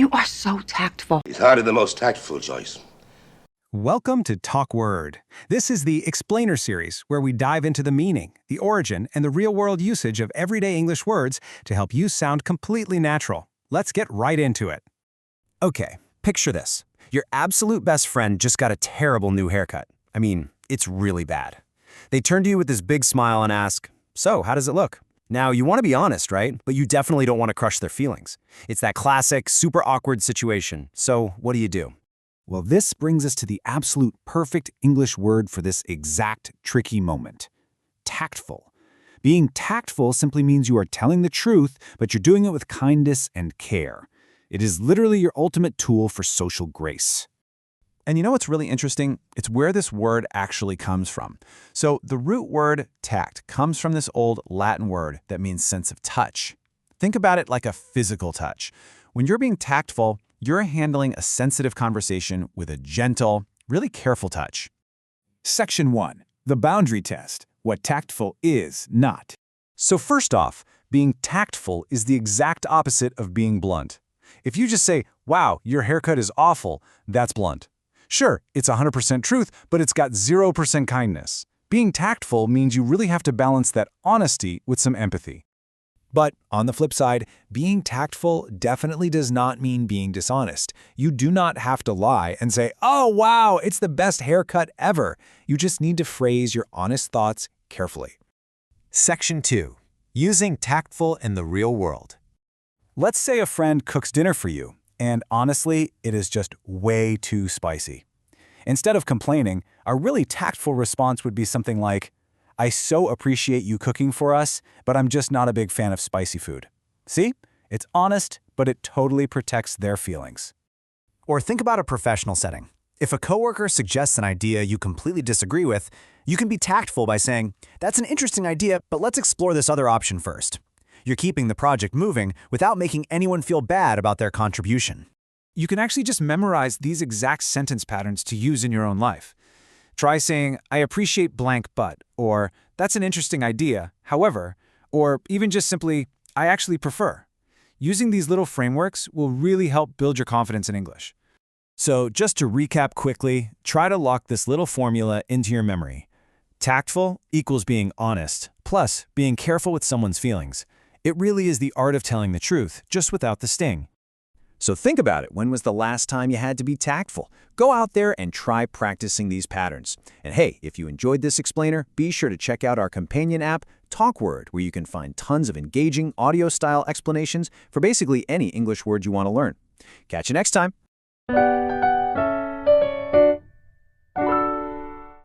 You are so tactful. He's hardly the most tactful, Joyce. Welcome to Talk Word. This is the Explainer series where we dive into the meaning, the origin, and the real-world usage of everyday English words to help you sound completely natural. Let's get right into it. Okay, picture this. Your absolute best friend just got a terrible new haircut. I mean, it's really bad. They turn to you with this big smile and ask, "So, how does it look?" Now, you want to be honest, right? But you definitely don't want to crush their feelings. It's that classic, super awkward situation. So, what do? Well, this brings us to the absolute perfect English word for this exact tricky moment. Tactful. Being tactful simply means you are telling the truth, but you're doing it with kindness and care. It is literally your ultimate tool for social grace. And you know what's really interesting? It's where this word actually comes from. So the root word tact comes from this old Latin word that means sense of touch. Think about it like a physical touch. When you're being tactful, you're handling a sensitive conversation with a gentle, really careful touch. Section 1. The boundary test. What tactful is not. So first off, being tactful is the exact opposite of being blunt. If you just say, "Wow, your haircut is awful," that's blunt. Sure, it's 100% truth, but it's got 0% kindness. Being tactful means you really have to balance that honesty with some empathy. But on the flip side, being tactful definitely does not mean being dishonest. You do not have to lie and say, "Oh, wow, it's the best haircut ever." You just need to phrase your honest thoughts carefully. Section 2. Using tactful in the real world. Let's say a friend cooks dinner for you, and honestly, it is just way too spicy. Instead of complaining, a really tactful response would be something like, "I so appreciate you cooking for us, but I'm just not a big fan of spicy food." See? It's honest, but it totally protects their feelings. Or think about a professional setting. If a coworker suggests an idea you completely disagree with, you can be tactful by saying, "That's an interesting idea, but let's explore this other option first." You're keeping the project moving without making anyone feel bad about their contribution. You can actually just memorize these exact sentence patterns to use in your own life. Try saying, "I appreciate blank but," or "That's an interesting idea, however," or even just simply, "I actually prefer." Using these little frameworks will really help build your confidence in English. So just to recap quickly, try to lock this little formula into your memory. Tactful equals being honest, plus being careful with someone's feelings. It really is the art of telling the truth, just without the sting. So think about it. When was the last time you had to be tactful? Go out there and try practicing these patterns. And hey, if you enjoyed this explainer, be sure to check out our companion app, TalkWord, where you can find tons of engaging audio-style explanations for basically any English word you want to learn. Catch you next time.